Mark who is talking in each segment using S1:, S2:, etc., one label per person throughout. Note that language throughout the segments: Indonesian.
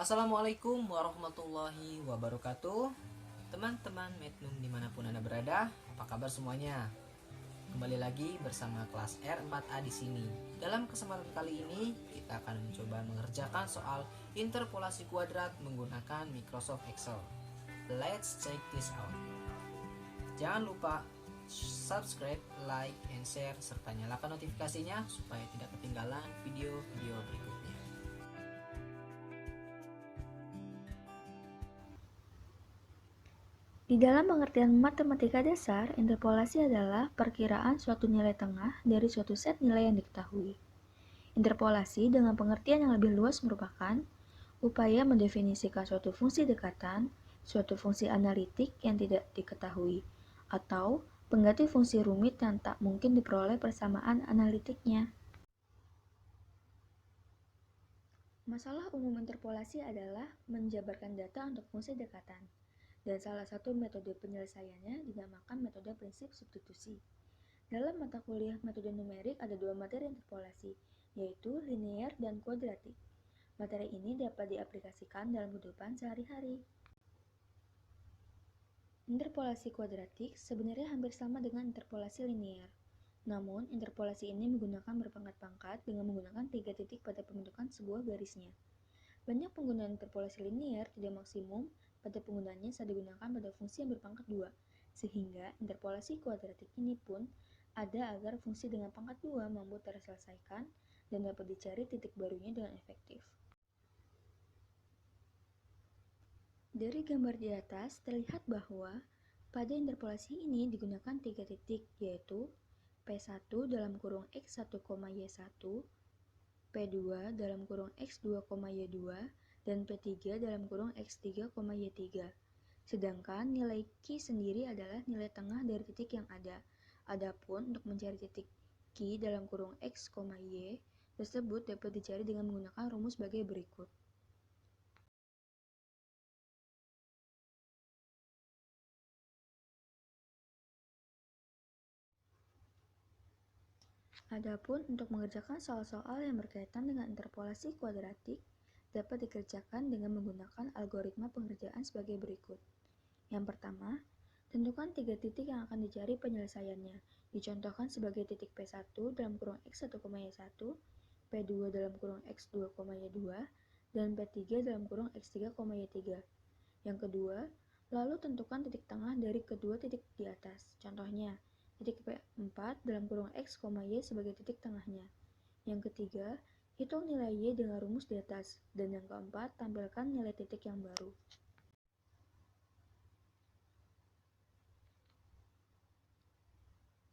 S1: Assalamualaikum warahmatullahi wabarakatuh. Teman-teman Metnum dimanapun Anda berada, apa kabar semuanya? Kembali lagi bersama kelas R4A di sini. Dalam kesempatan kali ini, kita akan mencoba mengerjakan soal interpolasi kuadrat menggunakan Microsoft Excel. Let's check this out. Jangan lupa subscribe, like, and share, serta nyalakan notifikasinya supaya tidak ketinggalan video-video berikutnya.
S2: Di dalam pengertian matematika dasar, interpolasi adalah perkiraan suatu nilai tengah dari suatu set nilai yang diketahui. Interpolasi dengan pengertian yang lebih luas merupakan upaya mendefinisikan suatu fungsi dekatan, suatu fungsi analitik yang tidak diketahui, atau pengganti fungsi rumit yang tak mungkin diperoleh persamaan analitiknya. Masalah umum interpolasi adalah menjabarkan data untuk fungsi dekatan, dan salah satu metode penyelesaiannya dinamakan metode prinsip substitusi. Dalam mata kuliah metode numerik ada dua materi interpolasi, yaitu linear dan kuadratik. Materi ini dapat diaplikasikan dalam kehidupan sehari-hari. Interpolasi kuadratik sebenarnya hampir sama dengan interpolasi linear. Namun, interpolasi ini menggunakan berpangkat-pangkat dengan menggunakan 3 titik pada pembentukan sebuah garisnya. Banyak penggunaan interpolasi linear tidak maksimum pada penggunaannya saat digunakan pada fungsi yang berpangkat 2, sehingga interpolasi kuadratik ini pun ada agar fungsi dengan pangkat 2 mampu terselesaikan dan dapat dicari titik barunya dengan efektif. Dari gambar di atas terlihat bahwa pada interpolasi ini digunakan 3 titik, yaitu P1 dalam kurung X1, Y1, P2 dalam kurung X2, Y2, dan P3 dalam kurung X3, Y3. Sedangkan nilai Q sendiri adalah nilai tengah dari titik yang ada. Adapun untuk mencari titik Q dalam kurung X, Y tersebut dapat dicari dengan menggunakan rumus sebagai berikut. Adapun untuk mengerjakan soal-soal yang berkaitan dengan interpolasi kuadratik dapat dikerjakan dengan menggunakan algoritma pengerjaan sebagai berikut. Yang pertama, tentukan 3 titik yang akan dicari penyelesaiannya. Dicontohkan sebagai titik P1 dalam kurung X1, Y1, P2 dalam kurung X2, Y2, dan P3 dalam kurung X3, Y3. Yang kedua, lalu tentukan titik tengah dari kedua titik di atas. Contohnya, titik P4 dalam kurung X, Y sebagai titik tengahnya. Yang ketiga, hitung nilai Y dengan rumus di atas. Dan yang keempat, tampilkan nilai titik yang baru.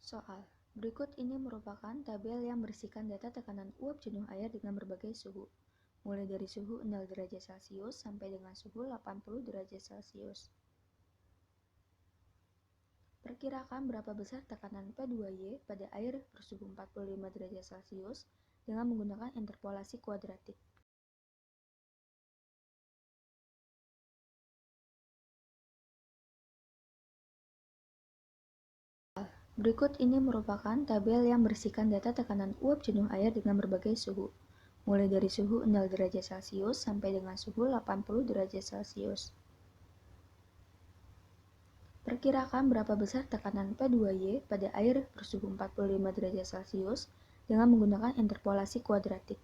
S2: Soal. Berikut ini merupakan tabel yang berisikan data tekanan uap jenuh air dengan berbagai suhu, mulai dari suhu 0 derajat Celcius sampai dengan suhu 80 derajat Celcius. Perkirakan berapa besar tekanan P2Y pada air bersuhu 45 derajat Celcius dengan menggunakan interpolasi kuadratik. Berikut ini merupakan tabel yang berisikan data tekanan uap jenuh air dengan berbagai suhu, mulai dari suhu 0 derajat Celcius sampai dengan suhu 80 derajat Celcius. Perkirakan berapa besar tekanan P2Y pada air bersuhu 45 derajat Celcius dengan menggunakan interpolasi kuadratik.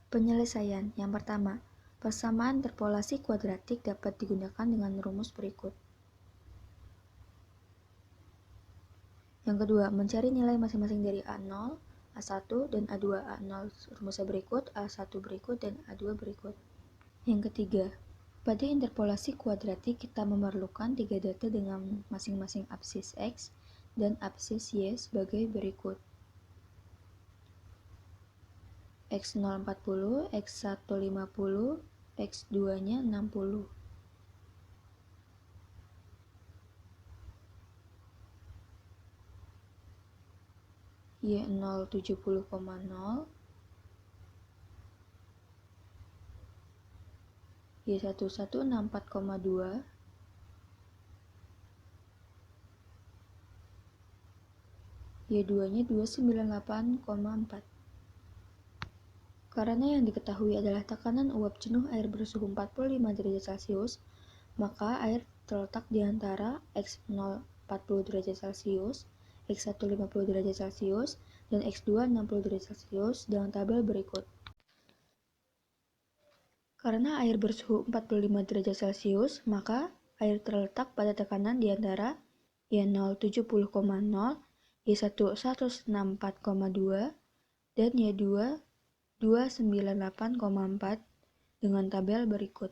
S2: Penyelesaian. Yang pertama, persamaan interpolasi kuadratik dapat digunakan dengan rumus berikut. Yang kedua, mencari nilai masing-masing dari A0, A1, dan A2. A0 rumusnya berikut, A1 berikut, dan A2 berikut. Yang ketiga, pada interpolasi kuadratik kita memerlukan 3 data dengan masing-masing absis X dan absis Y sebagai berikut. X0 40, X1 50, X2-nya 60. Y0 70,0, Y11 64,2, Y2-nya 298,4. Karena yang diketahui adalah tekanan uap jenuh air bersuhu 45 derajat Celcius, maka air terletak di antara X0 40 derajat Celcius, X1 50 derajat Celcius, dan X2 60 derajat Celcius dengan tabel berikut. Karena air bersuhu 45 derajat Celcius, maka air terletak pada tekanan di antara Y0 70,0, Y1 164,2, dan Y2 298,4 dengan tabel berikut.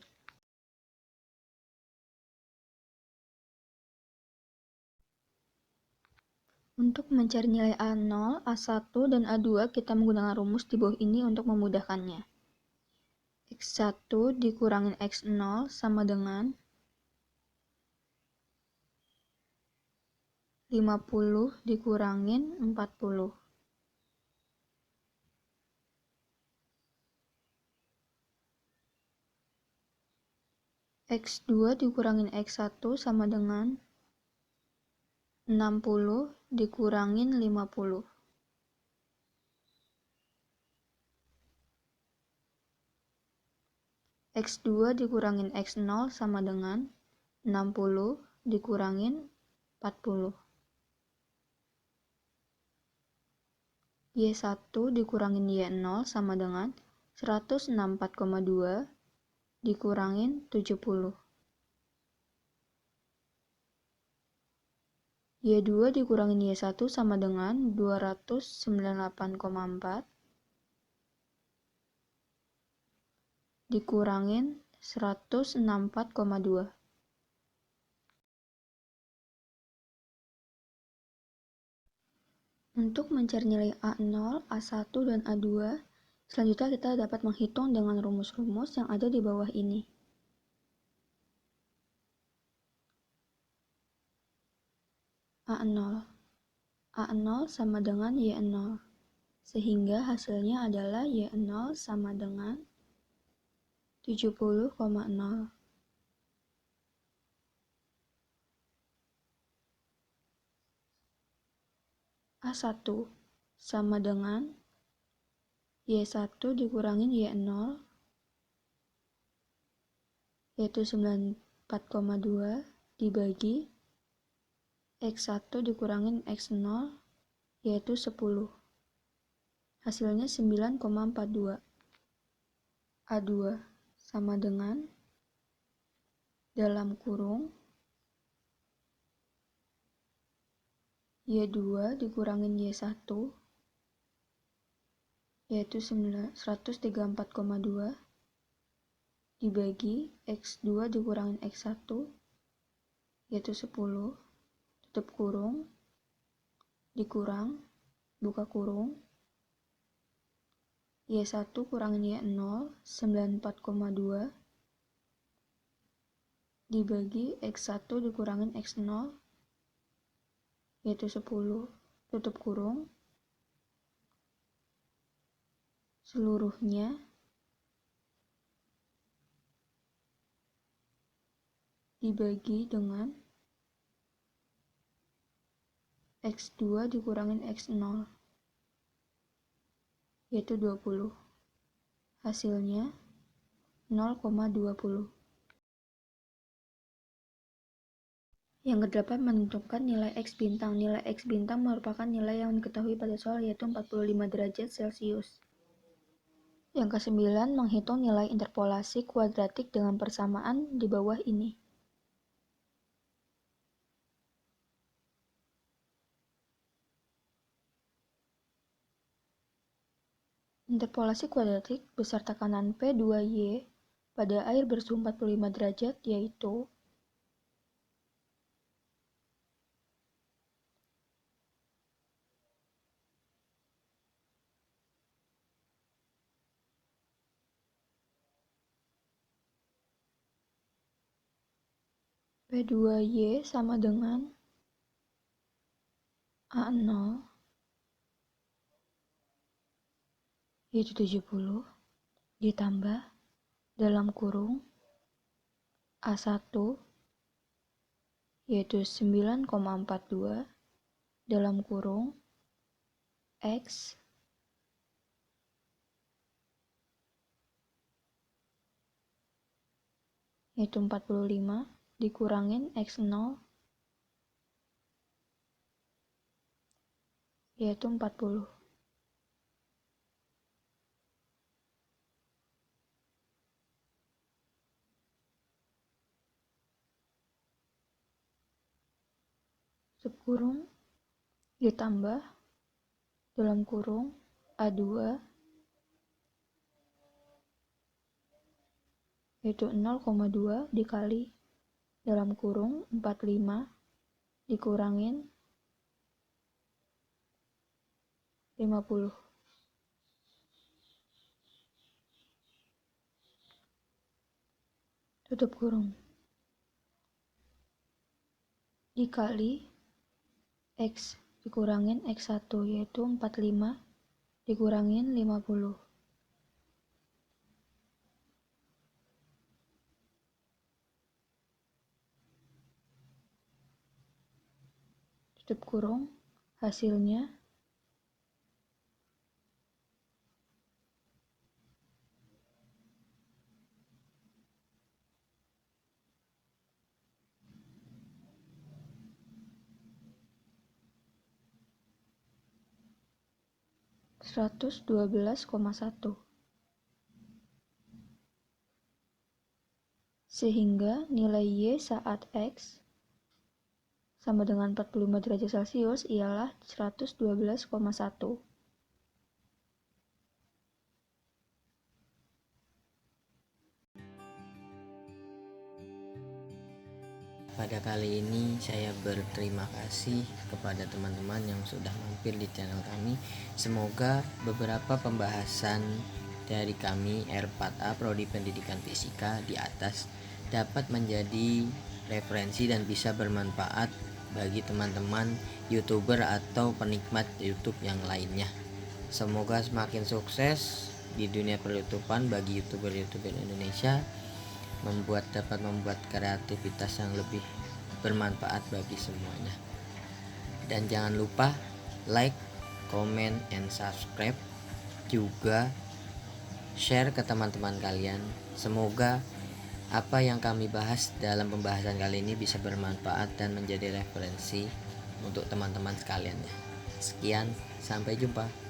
S2: Untuk mencari nilai A0, A1, dan A2, kita menggunakan rumus di bawah ini untuk memudahkannya. X1 dikurangin X0 sama dengan 50 dikurangin 40. X2 dikurangin X1 sama dengan 60 dikurangin 50. X2 dikurangin X0 sama dengan 60 dikurangin 40. Y1 dikurangin Y0 sama dengan 164,2 dikurangin 70. Y2 dikurangin Y1 sama dengan 298,4 dikurangin 164,2. Untuk mencari nilai A0, A1, dan A2, selanjutnya kita dapat menghitung dengan rumus-rumus yang ada di bawah ini. A0. A0 sama dengan Y0, sehingga hasilnya adalah Y0 sama dengan 70,0. A1 sama dengan Y1 dikurangin Y0, yaitu 94,2 dibagi X1 dikurangin X0, yaitu 10. Hasilnya 9,42. A2 sama dengan dalam kurung Y2 dikurangin Y1, yaitu 134,2 dibagi X2 dikurangin X1, yaitu 10, tutup kurung, dikurang, buka kurung, Y1 kurangin Y0, 94,2 dibagi X1 dikurangin X0, yaitu 10, tutup kurung, seluruhnya dibagi dengan X2 dikurangin X0, yaitu 20. Hasilnya 0,20. Yang kedelapan, menentukan nilai X bintang. Nilai X bintang merupakan nilai yang diketahui pada soal, yaitu 45 derajat Celcius. Yang kesembilan, menghitung nilai interpolasi kuadratik dengan persamaan di bawah ini. Interpolasi kuadratik besar tekanan P2Y pada air bersuhu 45 derajat yaitu P2Y sama dengan A0 yaitu 70 ditambah dalam kurung A1 yaitu 9,42 dalam kurung X yaitu 45, dikurangin X0, yaitu 40. Subkurung ditambah dalam kurung A2 yaitu 0,2 dikali dalam kurung 45 dikurangin 50. Tutup kurung. Dikali X dikurangin X1 yaitu 45 dikurangin 50. Tutup kurung, hasilnya (112,1). Sehingga nilai Y saat X sama dengan 45 derajat Celcius ialah 112,1.
S1: Pada kali ini saya berterima kasih kepada teman-teman yang sudah mampir di channel kami. Semoga beberapa pembahasan dari kami R4A Prodi Pendidikan Fisika di atas dapat menjadi referensi dan bisa bermanfaat bagi teman-teman YouTuber atau penikmat YouTube yang lainnya. Semoga semakin sukses di dunia per-YouTubean bagi YouTuber-YouTuber Indonesia, dapat membuat kreativitas yang lebih bermanfaat bagi semuanya. Dan jangan lupa like, comment, and subscribe, juga share ke teman-teman kalian. Semoga apa yang kami bahas dalam pembahasan kali ini bisa bermanfaat dan menjadi referensi untuk teman-teman sekalian. Sekian, sampai jumpa.